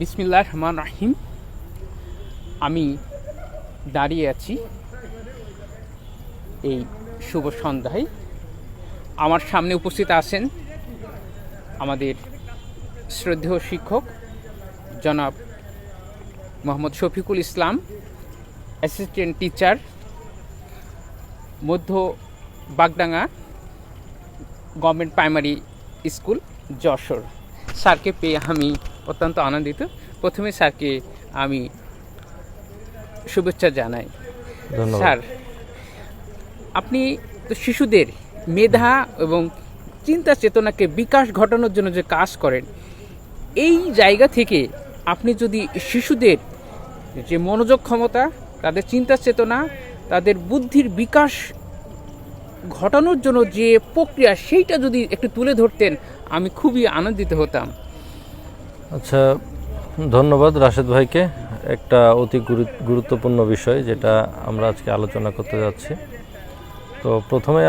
বিসমিল্লাহির রহমানির রহিম। আমি দাঁড়িয়ে আছি এই শুভ সন্ধ্যায়। আমার সামনে উপস্থিত আছেন আমাদের শ্রদ্ধেয় শিক্ষক জনাব মোহাম্মদ শফিকুল ইসলাম, অ্যাসিস্ট্যান্ট টিচার, মধ্য Bagdanga government primary school, Jessore. স্যারকে পেয়ে আমি অত্যন্ত আনন্দিত। প্রথমে স্যারকে আমি শুভেচ্ছা জানাই। স্যার, আপনি তো শিশুদের মেধা এবং চিন্তা চেতনাকে বিকাশ ঘটানোর জন্য যে কাজ করেন, এই জায়গা থেকে আপনি যদি শিশুদের যে মনোযোগ ক্ষমতা, তাদের চিন্তা চেতনা, তাদের বুদ্ধির বিকাশ ঘটানোর জন্য যে প্রক্রিয়া, সেইটা যদি একটু তুলে ধরতেন আমি খুবই আনন্দিত হতাম। আচ্ছা, ধন্যবাদ রাশেদ ভাইকে। একটা অতি গুরুত্বপূর্ণ বিষয় যেটা আমরা আজকে আলোচনা করতে যাচ্ছি। তো প্রথমে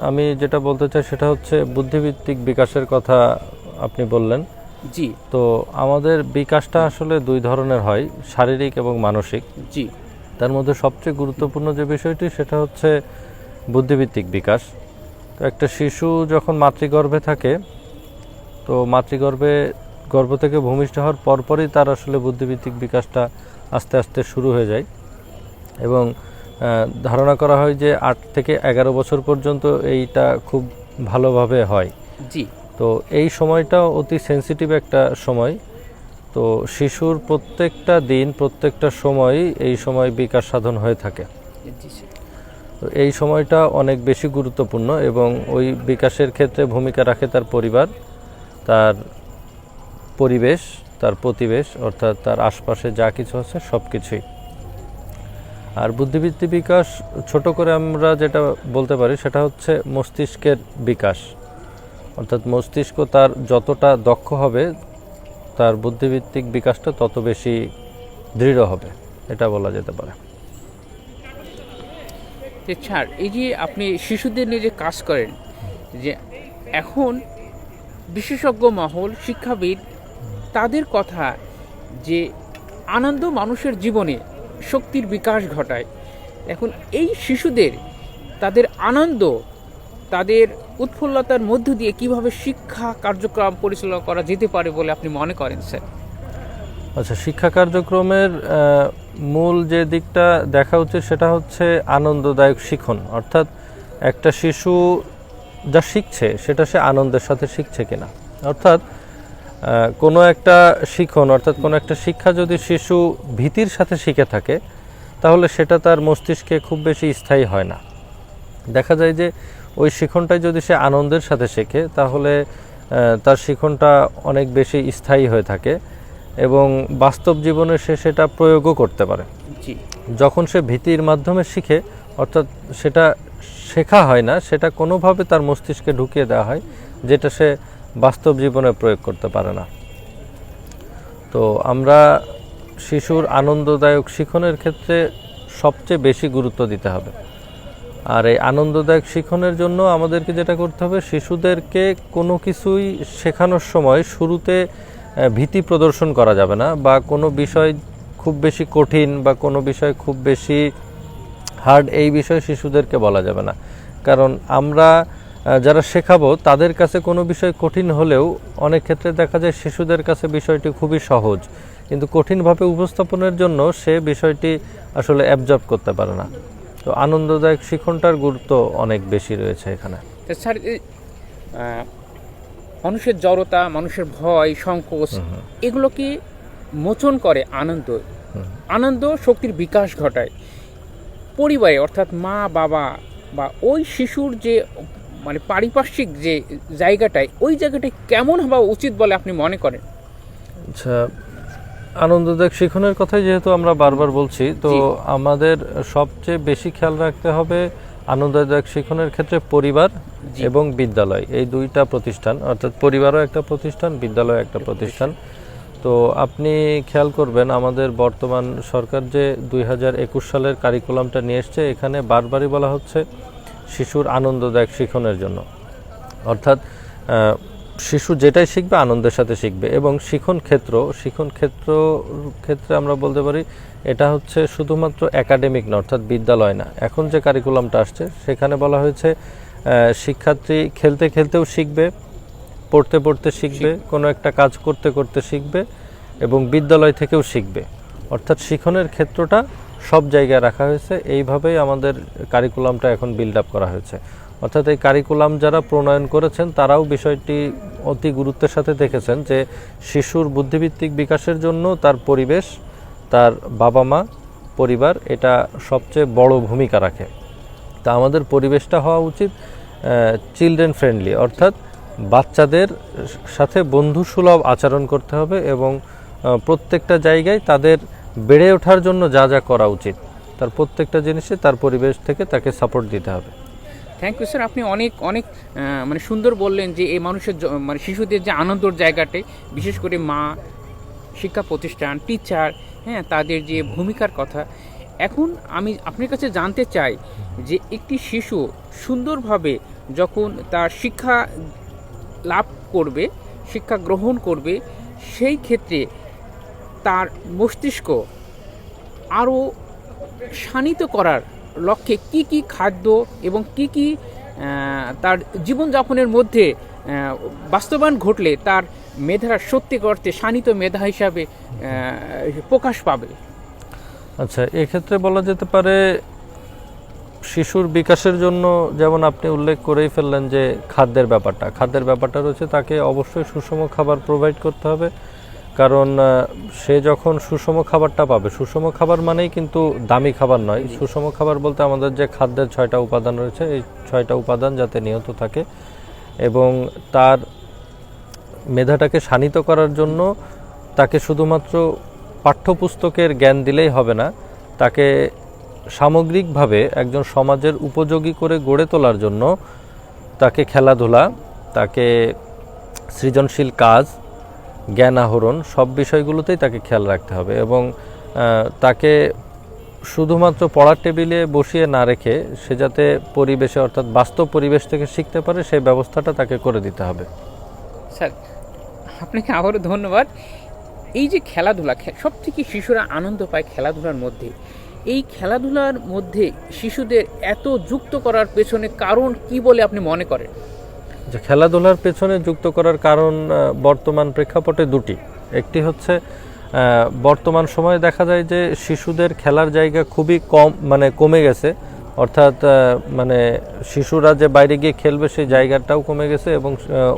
আমি যেটা বলতে চাই সেটা হচ্ছে বুদ্ধিভিত্তিক বিকাশের কথা আপনি বললেন। জি। তো আমাদের বিকাশটা আসলে দুই ধরনের হয়, শারীরিক এবং মানসিক। জি। তার মধ্যে সবচেয়ে গুরুত্বপূর্ণ যে বিষয়টি সেটা হচ্ছে বুদ্ধিভিত্তিক বিকাশ। তো একটা শিশু যখন মাতৃগর্ভে থাকে, তো গর্ভ থেকে ভূমিষ্ঠ হওয়ার পরপরই তার আসলে বুদ্ধিভিত্তিক বিকাশটা আস্তে আস্তে শুরু হয়ে যায় এবং ধারণা করা হয় যে 8 থেকে 11 বছর পর্যন্ত এইটা খুব ভালোভাবে হয়। জি। তো এই সময়টা অতি সেন্সিটিভ একটা সময়। তো শিশুর প্রত্যেকটা দিন, প্রত্যেকটা সময় এই সময় বিকাশ সাধন হয়ে থাকে। তো এই সময়টা অনেক বেশি গুরুত্বপূর্ণ এবং ওই বিকাশের ক্ষেত্রে ভূমিকা রাখে তার পরিবার, তার পরিবেশ, তার প্রতিবেশ, অর্থাৎ তার আশপাশে যা কিছু আছে সব কিছুই। আর বুদ্ধিবৃত্তি বিকাশ ছোট করে আমরা যেটা বলতে পারি সেটা হচ্ছে মস্তিষ্কের বিকাশ। অর্থাৎ মস্তিষ্ক তার যতটা দক্ষ হবে, তার বুদ্ধিভিত্তিক বিকাশটা তত বেশি দৃঢ় হবে, এটা বলা যেতে পারে। স্যার, এই যে আপনি শিশুদের নিয়ে যে কাজ করেন, যে এখন বিশেষজ্ঞ মহল, শিক্ষাবিদ, তাদের কথা যে আনন্দ মানুষের জীবনে শক্তির বিকাশ ঘটায়। এখন এই শিশুদের তাদের আনন্দ, তাদের উৎফুল্লতার মধ্য দিয়ে কিভাবে শিক্ষা কার্যক্রম পরিচালনা করা যেতে পারে বলে আপনি মনে করেন স্যার? আচ্ছা, শিক্ষা কার্যক্রমের মূল যে দিকটা দেখা উচিত সেটা হচ্ছে আনন্দদায়ক শিখন। অর্থাৎ একটা শিশু যা শিখছে সেটা সে আনন্দের সাথে শিখছে কিনা। অর্থাৎ কোনো একটা শিখন, অর্থাৎ কোনো একটা শিক্ষা যদি শিশু ভীতির সাথে শিখে থাকে, তাহলে সেটা তার মস্তিষ্কে খুব বেশি স্থায়ী হয় না। দেখা যায় যে ওই শিখনটাই যদি সে আনন্দের সাথে শেখে, তাহলে তার শিখনটা অনেক বেশি স্থায়ী হয়ে থাকে এবং বাস্তব জীবনে সে সেটা প্রয়োগও করতে পারে। যখন সে ভীতির মাধ্যমে শিখে, অর্থাৎ সেটা শেখা হয় না, সেটা কোনোভাবে তার মস্তিষ্কে ঢুকিয়ে দেওয়া হয়, যেটা সে বাস্তব জীবনে প্রয়োগ করতে পারে না। তো আমরা শিশুর আনন্দদায়ক শিখনের ক্ষেত্রে সবচেয়ে বেশি গুরুত্ব দিতে হবে। আর এই আনন্দদায়ক শিখনের জন্য আমাদেরকে যেটা করতে হবে, শিশুদেরকে কোনো কিছুই শেখানোর সময় শুরুতে ভীতি প্রদর্শন করা যাবে না, বা কোনো বিষয় খুব বেশি কঠিন বা কোনো বিষয় খুব বেশি হার্ড, এই বিষয়ে শিশুদেরকে বলা যাবে না। কারণ আমরা যারা শেখাবো তাদের কাছে কোনো বিষয় কঠিন হলেও অনেক ক্ষেত্রে দেখা যায় শিশুদের কাছে বিষয়টি খুবই সহজ, কিন্তু কঠিনভাবে উপস্থাপনের জন্য সে বিষয়টি আসলে অ্যাবজর্ব করতে পারে না। তো আনন্দদায়ক শিখনটার গুরুত্ব অনেক বেশি রয়েছে এখানে। স্যার, মানুষের জড়তা, মানুষের ভয়, সংকোচ, এগুলোকে মোচন করে আনন্দ শক্তির বিকাশ ঘটায় পরিবারে, অর্থাৎ মা বাবা বা ওই শিশুর যে মানে পারিপার্শ্বিক যে জায়গাটায়, ওই জায়গাটায় কেমন হওয়া উচিত বলে আপনি মনে করেন? আচ্ছা, আনন্দদায়ক শিখনের কথাই যেহেতু আমরা বারবার বলছি, তো আমাদের সবচেয়ে বেশি খেয়াল রাখতে হবে আনন্দদায়ক শিখনের ক্ষেত্রে পরিবার এবং বিদ্যালয়, এই দুইটা প্রতিষ্ঠান, অর্থাৎ পরিবারও একটা প্রতিষ্ঠান, বিদ্যালয় একটা প্রতিষ্ঠান। তো আপনি খেয়াল করবেন আমাদের বর্তমান সরকার যে 2021 সালের কারিকুলামটা নিয়ে এসছে, এখানে বারবারই বলা হচ্ছে শিশুর আনন্দদায়ক শিখনের জন্য। অর্থাৎ শিশু যেটাই শিখবে আনন্দের সাথে শিখবে। এবং শিখন ক্ষেত্রে আমরা বলতে পারি এটা হচ্ছে শুধুমাত্র একাডেমিক না, অর্থাৎ বিদ্যালয় না। এখন যে কারিকুলামটা আসছে সেখানে বলা হয়েছে শিক্ষার্থী খেলতে খেলতেও শিখবে, পড়তে পড়তে শিখবে, কোনো একটা কাজ করতে করতে শিখবে এবং বিদ্যালয় থেকেও শিখবে। অর্থাৎ শিখনের ক্ষেত্রটা সব জায়গায় রাখা হয়েছে। এইভাবেই আমাদের কারিকুলামটা এখন বিল্ড আপ করা হয়েছে। অর্থাৎ এই কারিকুলাম যারা প্রণয়ন করেছেন তারাও বিষয়টি অতি গুরুত্বের সাথে দেখেছেন যে শিশুর বুদ্ধিভিত্তিক বিকাশের জন্য তার পরিবেশ, তার বাবা মা, পরিবার এটা সবচেয়ে বড় ভূমিকা রাখে। তা আমাদের পরিবেশটা হওয়া উচিত চিলড্রেন ফ্রেন্ডলি, অর্থাৎ বাচ্চাদের সাথে বন্ধুসুলভ আচরণ করতে হবে এবং প্রত্যেকটা জায়গায় তাদের বেড়ে ওঠার জন্য যা যা করা উচিত তার প্রত্যেকটা জিনিসে তার পরিবেশ থেকে তাকে সাপোর্ট দিতে হবে। থ্যাংক ইউ স্যার, আপনি অনেক অনেক মানে সুন্দর বললেন যে এই মানুষের মানে শিশুদের যে আনন্দর জায়গাটাই, বিশেষ করে মা, শিক্ষা প্রতিষ্ঠান, টিচার, হ্যাঁ, তাদের যে ভূমিকার কথা। এখন আমি আপনার কাছে জানতে চাই যে একটি শিশু সুন্দরভাবে যখন তার শিক্ষা লাভ করবে, শিক্ষা গ্রহণ করবে, সেই ক্ষেত্রে তার মস্তিষ্ক আরও শানিত করার লক্ষ্যে কি কি খাদ্য এবং কি কি তার জীবনযাপনের মধ্যে বাস্তবায়ন ঘটলে তার মেধা সত্যিকার অর্থে শানিত মেধা হিসাবে প্রকাশ পাবে? আচ্ছা, এক্ষেত্রে বলা যেতে পারে শিশুর বিকাশের জন্য যেমন আপনি উল্লেখ করেই ফেললেন যে খাদ্যের ব্যাপারটা রয়েছে। তাকে অবশ্যই সুষম খাবার প্রোভাইড করতে হবে, কারণ সে যখন সুষম খাবারটা পাবে, সুষম খাবার মানেই কিন্তু দামি খাবার নয়। সুষম খাবার বলতে আমাদের যে খাদ্যের 6টা উপাদান রয়েছে, এই 6টা উপাদান যাতে নিহত থাকে এবং তার মেধাটাকে শানিত করার জন্য তাকে শুধুমাত্র পাঠ্যপুস্তকের জ্ঞান দিলেই হবে না, তাকে সামগ্রিকভাবে একজন সমাজের উপযোগী করে গড়ে তোলার জন্য তাকে খেলাধুলা, তাকে সৃজনশীল কাজ, জ্ঞান আহরণ সব বিষয়গুলোতেই তাকে খেয়াল রাখতে হবে এবং তাকে শুধুমাত্র পড়ার টেবিলে বসিয়ে না রেখে সে যাতে পরিবেশে, অর্থাৎ বাস্তব পরিবেশ থেকে শিখতে পারে সেই ব্যবস্থাটা তাকে করে দিতে হবে। স্যার, আপনাকে আবারও ধন্যবাদ। এই যে খেলাধুলা, সব থেকে শিশুরা আনন্দ পায় খেলাধুলার মধ্যে, এই খেলাধুলার মধ্যে শিশুদের এত যুক্ত করার পেছনে কারণ কি বলে আপনি মনে করেন? যে খেলাধুলার পেছনে যুক্ত করার কারণ বর্তমান প্রেক্ষাপটে দুটি। একটি হচ্ছে বর্তমান সময়ে দেখা যায় যে শিশুদের খেলার জায়গা খুবই কমে গেছে, অর্থাৎ শিশুরা যে বাইরে গিয়ে খেলবে সেই জায়গাটাও কমে গেছে এবং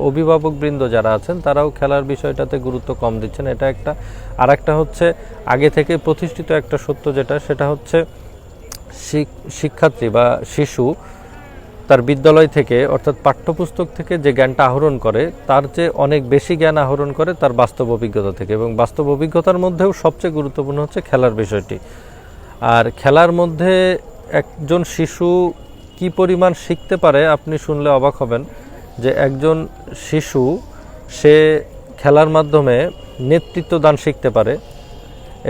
অভিভাবকবৃন্দ যারা আছেন তারাও খেলার বিষয়টাতে গুরুত্ব কম দিচ্ছেন, এটা একটা। আর একটা হচ্ছে আগে থেকে প্রতিষ্ঠিত একটা সত্য সেটা হচ্ছে শিক্ষার্থী বা শিশু তার বিদ্যালয় থেকে, অর্থাৎ পাঠ্যপুস্তক থেকে যে জ্ঞানটা আহরণ করে তার চেয়ে অনেক বেশি জ্ঞান আহরণ করে তার বাস্তব অভিজ্ঞতা থেকে, এবং বাস্তব অভিজ্ঞতার মধ্যেও সবচেয়ে গুরুত্বপূর্ণ হচ্ছে খেলার বিষয়টি। আর খেলার মধ্যে একজন শিশু কি পরিমাণ শিখতে পারে আপনি শুনলে অবাক হবেন যে একজন শিশু সে খেলার মাধ্যমে নেতৃত্ব দান শিখতে পারে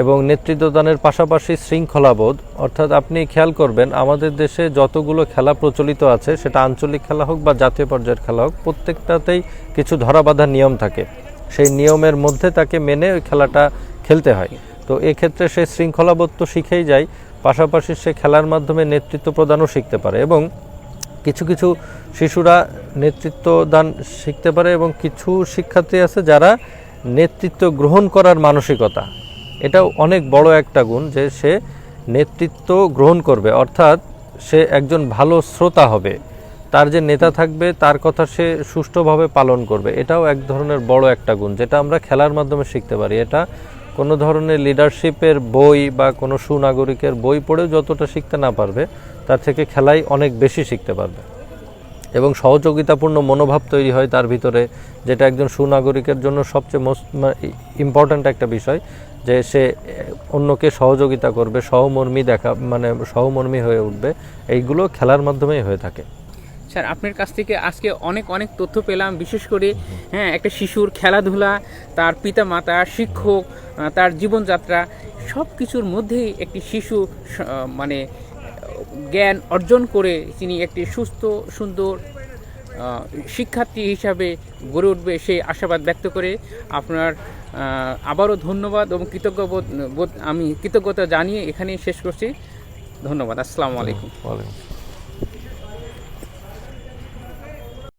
এবং নেতৃত্ব দানের পাশাপাশি শৃঙ্খলাবোধ, অর্থাৎ আপনি খেয়াল করবেন আমাদের দেশে যতগুলো খেলা প্রচলিত আছে, সেটা আঞ্চলিক খেলা হোক বা জাতীয় পর্যায়ের খেলা হোক, প্রত্যেকটাতেই কিছু ধরাবাঁধা নিয়ম থাকে। সেই নিয়মের মধ্যে তাকে মেনে ওই খেলাটা খেলতে হয়। তো এক্ষেত্রে সে শৃঙ্খলাবোধ তো শিখেই যায়, পাশাপাশি সে খেলার মাধ্যমে নেতৃত্ব প্রদানও শিখতে পারে এবং কিছু কিছু শিশুরা নেতৃত্ব দান শিখতে পারে এবং কিছু শিক্ষার্থী আছে যারা নেতৃত্ব গ্রহণ করার মানসিকতা, এটাও অনেক বড় একটা গুণ যে সে নেতৃত্ব গ্রহণ করবে, অর্থাৎ সে একজন ভালো শ্রোতা হবে, তার যে নেতা থাকবে তার কথা সে সুষ্ঠুভাবে পালন করবে। এটাও এক ধরনের বড় একটা গুণ যেটা আমরা খেলার মাধ্যমে শিখতে পারি। এটা কোনো ধরনের লিডারশিপের বই বা কোনো সুনাগরিকের বই পড়েও যতটা শিখতে না পারবে, তার থেকে খেলাই অনেক বেশি শিখতে পারবে এবং সহযোগিতাপূর্ণ মনোভাব তৈরি হয় তার ভিতরে, যেটা একজন সুনাগরিকের জন্য সবচেয়ে ইম্পর্ট্যান্ট একটা বিষয়, যে সে অন্যকে সহযোগিতা করবে, সহমর্মী হয়ে উঠবে। এইগুলো খেলার মাধ্যমেই হয়ে থাকে। স্যার, আপনার কাছ থেকে আজকে অনেক অনেক তথ্য পেলাম, বিশেষ করে একটা শিশুর খেলাধুলা, তার পিতামাতা, শিক্ষক, তার জীবনযাত্রা সব কিছুর মধ্যেই একটি শিশু জ্ঞান অর্জন করে তিনি একটি সুস্থ সুন্দর শিক্ষার্থী হিসাবে গড়ে উঠবে সেই আশাবাদ ব্যক্ত করে আপনার আবারও ধন্যবাদ এবং আমি কৃতজ্ঞতা জানিয়ে এখানেই শেষ করছি। ধন্যবাদ। আসসালামু আলাইকুম। ওয়ালাইকুম।